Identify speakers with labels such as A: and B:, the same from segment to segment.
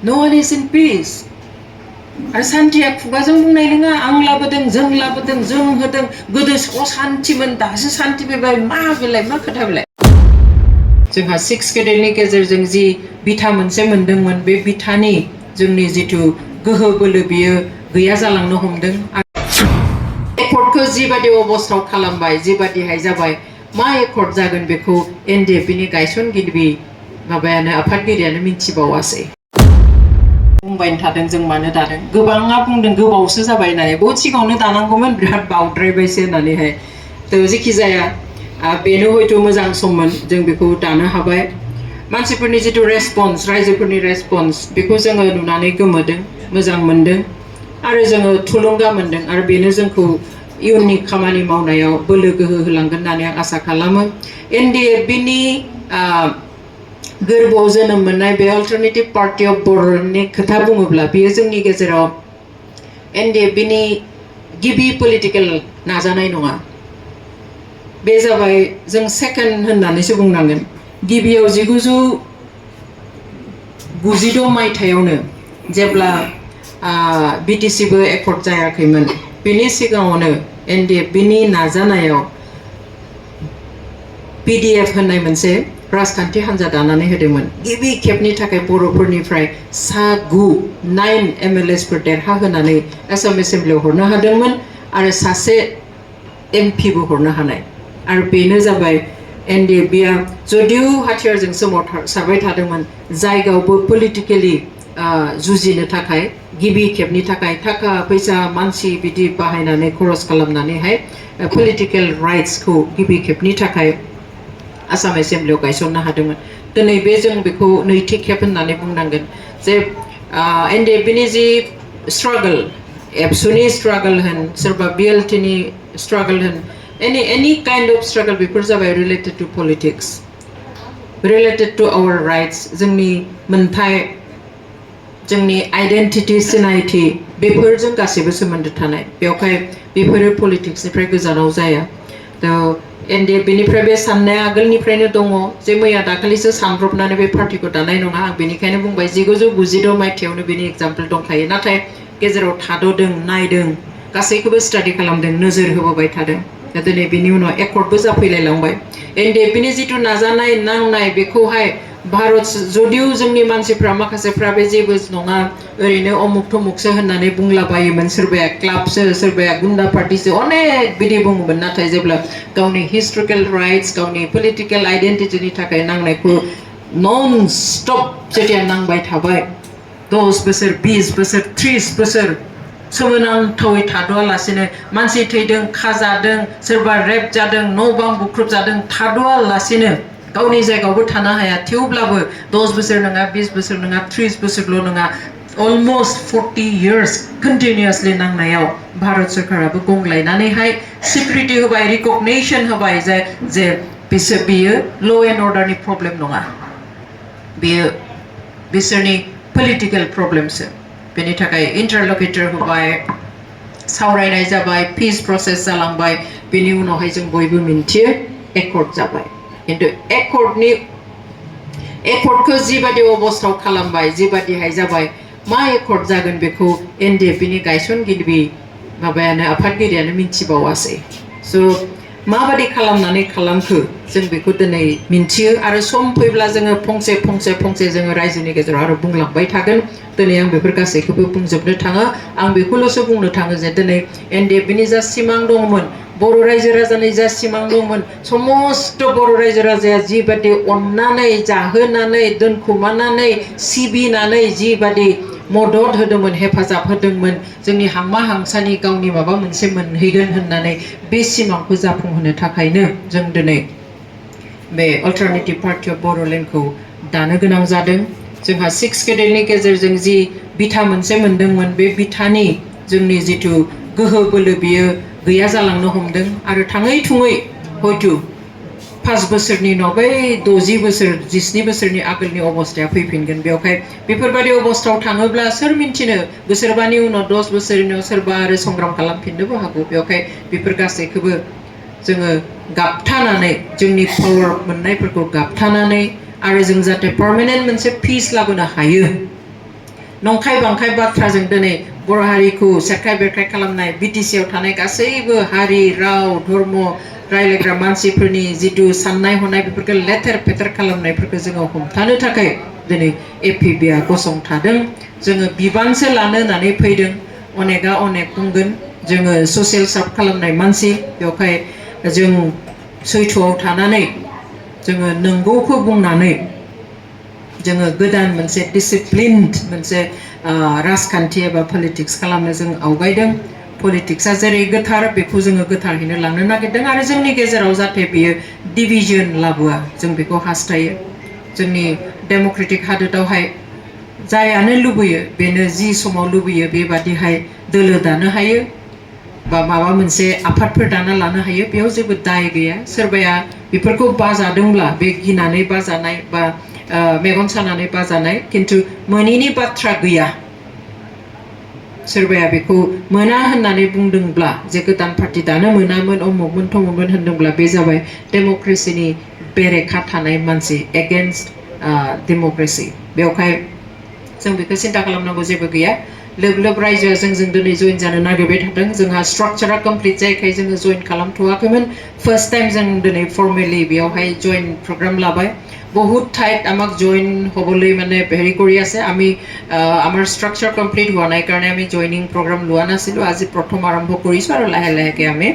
A: No one is in peace. आरो सान्थिया खुगाजों बुंनाय नङा आं लाबोदों जों होदों गोदो सान्थिमोन दासो सान्थि फैबाय मा बेलाय मा खोथा बेलाय जोंहा 6 गेदेरनि गेजेरजों जि बिथा मोनसे मोनदोंमोन बे बिथानि जोंनि जिथु गोहो बोलो बियो गैया जालांनो हमदों एकर्डखौ जिबादि अबस्थायाव खालामबाय जिबादिहाय जाबाय मा एकर्ड जागोन बेखौ एनडिएफबिनि गायसनगिरि माबायानो आफादगिरियानो मिथिबावासै बुंबाय थादों जों मानो दादों गोबाङा बुंदों गोबावसो जाबाय होननानै बहुद सिगाङावनो दानांगौमोन बिराद बावद्रायबायसो होननानैहाय थ' जेखि जाया बेनो हयथ' मोजां सममोन जों बेखौ दानो हाबाय मानसिफोरनि जिथु रेसपन्स रायजोफोरनि रेसपन्स बेखौ जोङो नुनानै गोमोदों मोजां मोनदों आरो जोङो थुलुंगा मोनदों आरो बेनो जोंखौ इयुननि खामानि मावनायाव बोलो गोहो होलांगोन होननानै आं आसा खालामो एनडिएफबिनि गोरबोआव जोनोम मोननाय बे अल्टारनेटिभ पार्टी अफ बर'नि खोथा बुङोब्ला बेयो जोंनि गेजेराव एनडिएफबिनि गिबि पलिटिकेल नाजानाय नङा बे जाबाय जों सेकेन्ड होननानैसो बुंनांगोन गिबियाव 1992 मायथाइयावनो जेब्ला बिटिसिबो एकर्ड जायाखैमोन बेनि सिगाङावनो एनडिएफबिनि नाजानायाव पिडिएफ होननाय मोनसे राजखान्थि हान्जा दानानै होदोंमोन गिबि खेबनि थाखाय बर'फोरनिफ्राय 9 एमएलएसफोर देरहा होनानै आसाम एसेम्ब्लियाव हरनो हादोंमोन आरो सासे एमपिबो हरनो हानाय आरो बेनो जाबाय एनडिएफबिया जदिउ हाथियारजों सोमावसारबाय थादोंमोन जायगायावबो पलिटिकेलि जुजिनो थाखाय गिबि खेबनि थाखाय थाखा फैसा मानसि बिदि बाहायनानै खरस खालामनानैहाय पलिटिकेल राइट्सखौ गिबि खेबनि थाखाय आसाम एसेम्ब्लियाव गायसननो हादोंमोन दिनै बे जों बेखौ नैथि खेब होननानै बुंनांगोन जे एनडिएफबिनि जि स्ट्रागल एबसुनि स्ट्रागल होन सोरबा बिएलटिनि स्ट्रागल होन any kind of struggle before जाबाय related to politics related to our rights जोंनि मोनथाय जोंनि आइडेन्टिटि सिनायथि बेफोरजों गासैबो सोमोन्दो थानाय बेवहाय बेफोरो पलिटिक्सनिफ्राय गोजानाव जाया एनडिएफबिनिफ्राय बे साननाया आगोलनिफ्रायनो दङ जे मैया दाखालिसो सानब्रबनानै बे पार्टिखौ दानाय नङा आं बेनिखायनो बुंबाय 1992 मायथाइयावनो बेनि एग्जाम्पल दंखायो नाथाय गेजेराव थाद'दों नायदों गासैखौबो स्टाडि खालामदों नोजोर होबोबाय थादों दिनै बेनि उनाव एकर्डबो जाफैलायलांबाय एनडिएफबिनि जिथु नाजानाय नांनाय बेखौहाय भारत जदिउ जोंनि मानसिफ्रा माखासेफ्रा बे जेबो नङा ओरैनो अमुक थमुकसो होननानै बुंलाबायोमोन सोरबाया क्लाबसो सोरबाया गुन्डा पार्टिसो अनेक बिदि बुङोमोन नाथाय जेब्ला गावनि हिस्टरिकेल राइट्स गावनि पलिटिकेल आइडेन्टिटिनि थाखाय नांनायखौ नन स्टप जेथिया नांबाय थाबाय 10 बोसोर 20 बोसोर 30 बोसोर सोमोनांथावै थाद'आलासिनो मानसि थैदों खाजादों सोरबा रेप जादों न' बां बुख्रुबजादों थाद'आलासिनो गावनि जायगायावबो थानो हाया थेवब्लाबो 10 बोसोर नङा 20 बोसोर नङा 30 बोसोरल' नङा almost 40 years continuously नांनायाव भारत सरकाराबो गंग्लायनानैहाय सिकिउरिटि होबाय रिकगनिशन होबाय जे बियो ल' एन्ड अर्डारनि प्रब्लेम नङा बेयो बिसोरनि पलिटिकेल प्रब्लेमसो बेनि थाखाय इन्टारलकेटर होबाय सावरायनाय जाबाय पीस प्रसेस जालांबाय बेनि उनावहाय जों बयबो मिन्थियो एकर्ड जाबाय किन्तु एकर्डखौ जिबादि अबस्थायाव खालामबाय जिबादिहाय जाबाय मा एकर्ड जागोन बेखौ एनडिएफबिनि गायसनगिरि माबायानो आफादगिरियानो मिथिबावासै स' माबादि खालामनानै खालामखो जों बेखौ दिनै मिन्थियो आरो सम फैब्ला जोङो फंसे जोङो रायजोनि गेजेराव आरो बुंलांबाय थागोन दिनै आं बेफोर गासैखौबो बुंजोबनो थाङा आं बेखौल'सो बुंनो थाङो जे दिनै एनडिएफबिनि जा सिमां दंमोन बर' रायजो राजानि जा सिमां दंमोन समस्त बर' रायजो राजाया जिबादि अननानै जाहोनानै दोनखुमानानै सिबिनानै जिबादि मदद होदोंमोन हेफाजाब होदोंमोन जोंनि हांमा हांसानि गावनि माबा मोनसे मोनहैगोन होननानै बे सिमांखौ जाफुंहोनो थाखायनो जों दिनै बे अल्टारनेटिभ पार्टी अफ बर'लेण्डखौ दानो गोनां जादों जोंहा 6 गेदेरनि गेजेरजों जि बिथा मोनसे मोनदोंमोन बे बिथानि जोंनि जिथु गोहो बोलो बियो गैया जालांनो हमदों आरो थाङै थुङै हयथ' 5 बोसोरनि उनाव बै 60 बोसोर 17 बोसोरनि आगोलनि अबस्थाया फैफिनगोन बेवहाय बेफोरबायदि अबस्थायाव थाङोब्ला सोर मिन्थिनो बोसोरबानि उनाव 10 बोसोरनि उनाव सोरबा आरो संग्राम खालामफिननोबो हागौ बेवहाय बेफोर गासैखौबो जोङो गाबथानानै जोंनि पावार मोननायफोरखौ गाबथानानै आरो जों जाहाथे पार्मानेन्ट मोनसे पिस लाबोनो हायो नंखाय बांखाय बाथ्राजों दिनै बर' हारिखौ सेरखाय बेरखाय खालामनाय बिटिसिआव थानाय गासैबो हारि राव धर्म रायलायग्रा मानसिफोरनि जितु साननाय हनाय बेफोरखौ लेथेर फेथेर खालामनायफोरखौ जोङो हमथानो थाखाय दिनै एपिबिआ गसंथादों जोङो बिबानसो लानो होननानै फैदों अनेकआ अनेक बुंगोन जोङो ससियेल सार्भ खालामनाय मानसि बेवहाय जों सैथोआव थानानै जोङो नंगौखौ बुंनानै जोङो गोदान मोनसे डिसिप्लिनड मोनसे राजखान्थि एबा पलिटिक्स खालामनो जों आवगायदों पलिटिक्सआ जेरै गोथार बेखौ जोङो गोथारैनो लांनो नागिरदों आरो जोंनि गेजेराव जाहाथे बियो डिभिजन लाबोआ जों बेखौ हास्थायो जोंनि डेम'क्रेटिक हादोरावहाय जायानो लुबैयो बेनो जि समाव लुबैयो बेबादिहाय दोलो दानो हायो बा माबा मोनसे आफादफोर दाना लानो हायो बेयाव जेबो दाय गैया सोरबाया बेफोरखौ बाजादोंब्ला बे गिनानै बाजानाय बा मेगन सानानै बाजानाय खिन्थु मोनैनि बाथ्रा गैया सोरबाया बेखौ मोना होननानै बुंदोंब्ला जे गोदान पार्टी दानो मोनामोन अमुकमोन थमुकमोन होनदोंब्ला बे जाबाय डेम'क्रेसिनि बेरेखा थानाय मानसि एगेन्स्ट डेम'क्रेसि बेवहाय जों बेखौ सिन्था खालामनांगौ जेबो गैया लोब लोब रायजोआ जोंजों दिनै जइन जानो नागिरबाय थादों जोंहा स्ट्राक्चारा कमप्लिट जायैखाय जोङो जइन खालामथ'वाखैमोन फार्स्ट टाइम जों दिनै फर्मेलि बेयावहाय जइन प्रग्राम लाबाय বহুত ঠাইত আমাক জইন হ'বলৈ মানে হেৰি কৰি আছে আমি আমাৰ ষ্ট্ৰাকচাৰ কমপ্লিট হোৱা নাই কাৰণে আমি জইনিং প্ৰগ্ৰাম লোৱা নাছিলোঁ আজি প্ৰথম আৰম্ভ কৰিছোঁ আৰু লাহে লাহেকৈ আমি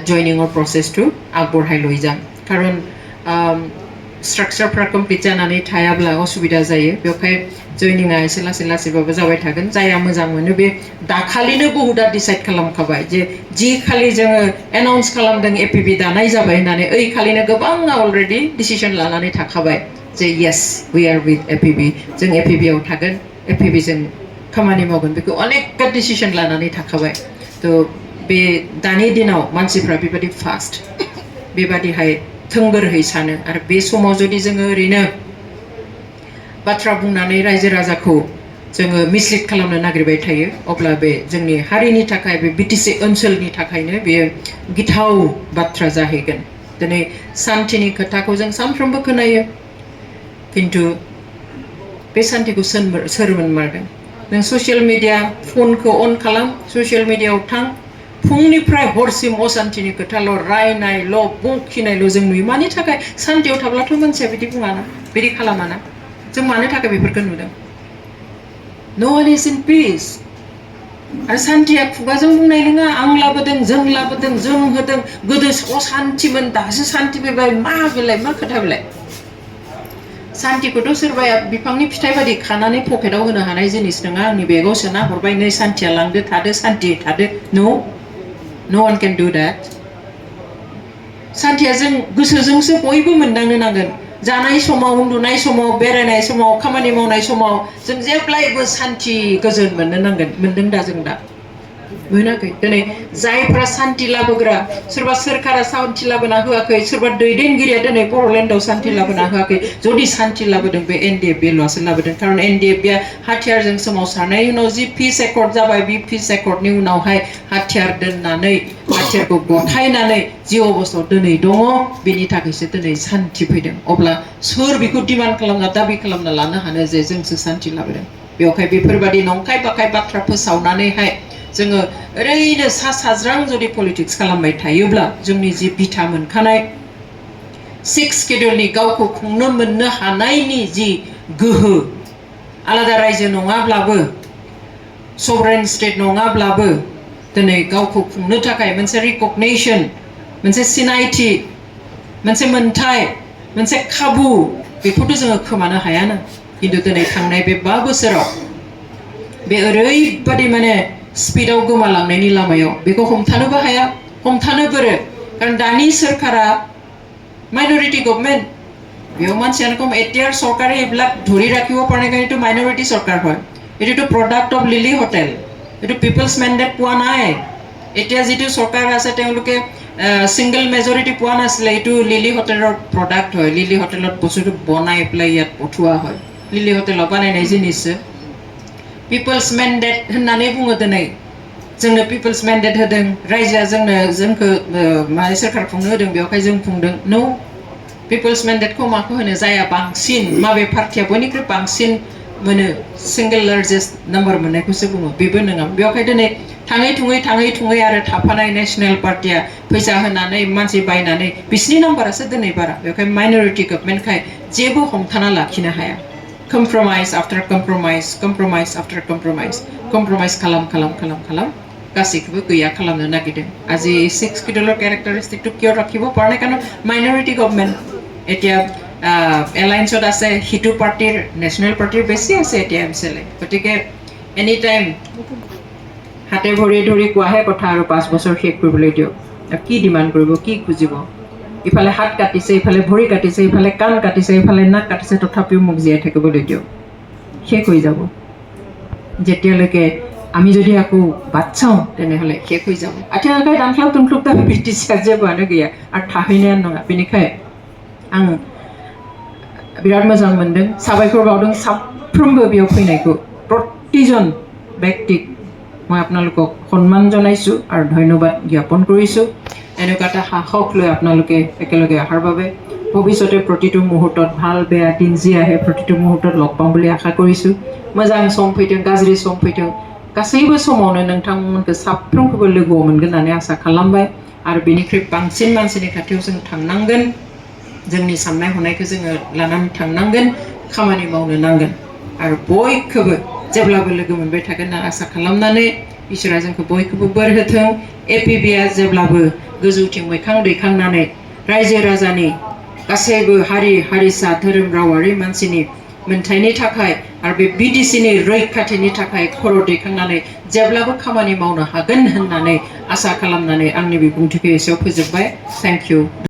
A: জইনিঙৰ প্ৰচেছটো আগবঢ়াই লৈ যাম কাৰণ स्ट्राक्चारफ्रा कमप्लिट जानानै थायाब्ला असुबिदा जायो बेवहाय जइनिंआ एसे लासै लासैबाबो जाबाय थागोन जायहा मोजां मोनो बे दाखालिनो बहुदा डिसाइड खालामखाबाय जे जि खालि जोङो एनाउन्स खालामदों एपिबि दानाय जाबाय होननानै ओइ खालिनो गोबाङा अलरेडि डिसिजन लानानै थाखाबाय जे येस वी आर विथ एपिबि जों एपिबिआव थागोन एपिबि जों खामानि मावगोन बेखौ अनेकथा डिसिजन लानानै थाखाबाय थ' बे दानि दिनाव मानसिफ्रा बेबायदि फास्ट बेबादिहाय थोंगोरहै सानो आरो बे समाव जुदि जोङो ओरैनो बाथ्रा बुंनानै रायजो राजाखौ जोङो मिसलिड खालामनो नागिरबाय थायो अब्ला बे जोंनि हारिनि थाखाय बे बिटिसि ओनसोलनि थाखायनो बेयो गिथाव बाथ्रा जाहैगोन दिनै सान्थिनि खोथाखौ जों सानफ्रोमबो खोनायो खिन्थु बे सान्थिखौ सोर मोनमारदों नों ससियेल मिडिया फनखौ अन खालाम ससियेल मिडियायाव थां फुंनिफ्राय हरसिम असान्थिनि खोथाल' रायनायल' बखिनायल' जों नुयो मानि थाखाय सान्थियाव थाब्लाथ' मानसिया बिदि बुङाना बिदि खालामाना जों मानो थाखाय बेफोरखौ नुदों नो वान इज इन पिस आरो सान्थिया खुगाजों बुंनाय नङा आं लाबोदों जों होदों गोदो असान्थिमोन दासो सान्थि फैबाय मा बेलाय मा खोथा बेलाय सान्थिखौथ' सोरबाया बिफांनि फिथाइ बायदि खानानै पकेटाव होनो हानाय जिनिस नङा आंनि बेगाव सोना हरबाय नै सान्थिया लांदो थादो सान्थि थादो No one can do that. सान्थिया जों गोसोजोंसो बयबो मोनदांनो नांगोन जानाय समाव उन्दुनाय समाव बेरायनाय समाव खामानि मावनाय समाव जों जेब्लायबो सान्थि गोजोन मोननो नांगोन मोनदों दा जों दा मोनाखै दिनै जायफ्रा सान्थि लाबोग्रा सोरबा सोरखारा सान्थि लाबोना होआखै सोरबा दैदेनगिरिया दिनै बर'लेण्डआव सान्थि लाबोना होआखै जुदि सान्थि लाबोदों बे एनडिएफबिल'सो लाबोदों खारन एनडिएफबिया हाथियारजों सोमावसारनायनि उनाव जि पिस एकर्ड जाबाय बे पिस एकर्डनि उनावहाय हाथियार दोननानै हाथियारखौ गथायनानै जि अबस्थायाव दिनै दङ बेनि थाखायसो दिनै सान्थि फैदों अब्ला सोर बेखौ डिमान्ड खालामना दाबि खालामना लानो हानो जे जोंसो सान्थि लाबोदों बेवहाय बेफोरबायदि नंखाय बाखाय बाथ्रा फोसावनानैहाय जोङो ओरैनो सा साज्रां जुदि पलिटिक्स खालामबाय थायोब्ला जोंनि जि बिथा मोनखानाय 6 स्केड्युलनि गावखौ खुंनो मोननो हानायनि जि गोहो आलादा रायजो नङाब्लाबो सभरेन स्टेट नङाब्लाबो दिनै गावखौ खुंनो थाखाय मोनसे रिकगनिशन मोनसे सिनायथि मोनसे मोनथाय मोनसे खाबु बेखौथ' जोङो खोमानो हायाना खिन्थु दिनै थांनाय बे 5 बोसोराव बे ओरैबादि माने स्पिडआव गोमालांनायनि लामायाव बेखौ हमथानोबो हाया हमथानो बोरो कारण दानि सरकारा माइनरिटी गभर्नमेंट बेयाव मानसियानो कम एতিয়াৰ চৰকাৰে এইবিলাক ধৰি ৰাখিব পাৰে কাৰণ এইটো মাইনৰিটি চৰকাৰ হয় এইটো প্ৰডাক্ট অফ লিলি হোটেল এইটো পিপলছ মেন্ডেট পোৱা নাই এতিয়া যেটো চৰকাৰ আছে তেওঁলোকে সিঙ্গল মেজৰিটি পোৱা নাছিলে এইটো লিলি হোটেলৰ প্ৰডাক্ট হয় লিলি হোটেলত বস্তুটো বনাই প্লাই ইয়াত পঠোৱা হয় লিলি হোটেলৰ বানাयनाय जिनिस पिपल्स मेन्डेट होननानै बुङो दिनै जोंनो पिपल्स मेन्डेट होदों रायजोआ जोंखौ माने सरकार खुंनो होदों बेवहाय जों खुंदों नो पिपल्स मेन्डेटखौ माखौ होनो जाया बांसिन माबे पार्टिया बयनिख्रुइ बांसिन मोनो सिंगल लार्जेस्ट नाम्बार मोननायखौसो बुङो बेबो नङा बेवहाय दिनै थाङै थुङै आरो थाफानाय नेशनेल पार्टिया फैसा होनानै मानसि बायनानै बिसिनि नाम्बारासो दिनै बारा बेवहाय माइनरिटि गभर्नमेन्टखाय जेबो हमथाना लाखिनो हाया कमप्रमाइज आफ्टार कमप्रमाइज खालाम गासैखौबो गैया खालामनो नागिरदों আজি 6 किडলৰ ক্যাৰেক্টাৰিষ্টিকটো কিয় ৰাখিব পৰা নাই কাৰণ মাইনৰিটি গভৰ্নমেন্ট এতিয়া এলায়েন্সত আছে হিটু পাৰ্টিৰ নেশনেল পাৰ্টিৰ বেছি আছে এতিয়া এমসিএলএ গতিকে এনি টাইম হাতে ভৰি ধৰি কোৱাহে কথা আৰু 5 বছৰ শেষ কৰিবলৈ দিয়ক কি ডিমান্ড কৰিব কি খুজিব ইফালে হাত কাটিছে ইফালে ভৰি কাটিছে ইফালে কাণ কাটিছে ইফালে নাক কাটিছে তথাপিও মোক জীয়াই থাকিবলৈ দিয়ক শেষ হৈ যাব যেতিয়ালৈকে আমি যদি আকৌ বাচ্চাও তেনেহলে শেষ হৈ যাব আতিয়ালৈকে দানখাও তুনক্লুকটা ব্রিটিশার जेबोआनो गैया आरो थाहैनायानो नङा बेनिखाय आं बिराद मोजां मोनदों साबायखर बावदों साफ्रोमबो बेयाव फैनायखौ प्रतिजन व्यक्तिक মই আপোনালোকক সন্মান জনাইছো আৰু ধন্যবাদ জ্ঞাপন কৰিছো এনেকুৱা এটা সাহস লৈ আপোনালোকে একেলগে আহাৰ বাবে ভৱিষ্যতে প্ৰতিটো মুহূৰ্তত ভাল বেয়া দিন যি আহে প্ৰতিটো মুহূৰ্তত লগ পাম বুলি আশা কৰিছো मोजां सम फैदों गाज्रि सम फैदों गासैबो समावनो नोंथांमोनखौ साफ्रोमखौबो लोगोआव मोनगोन होननानै आसा खालामबाय आरो बेनिख्रुइ बांसिन मानसिनि खाथियाव जों थांनांगोन जोंनि साननाय हनायखौ जोङो लानानै थांनांगोन खामानि मावनो नांगोन आरो बयखौबो जेब्लाबो लोगो मोनबाय थागोन होनना आसा खालामनानै इसोरा जोंखौ बयखौबो बोर होथों एपिबिआ जेब्लाबो गोजौथिं मैखां दैखांनानै रायजो राजानि गासैबो हारि हारिसा धोरोम रावारि मानसिनि मोनथायनि थाखाय आरो बे बिटिसिनि रैखाथिनि थाखाय खर' दैखांनानै जेब्लाबो खामानि मावनो हागोन होननानै आसा खालामनानै आंनि बिबुंथिखौ एसेयाव फोजोबबाय थेंक इउ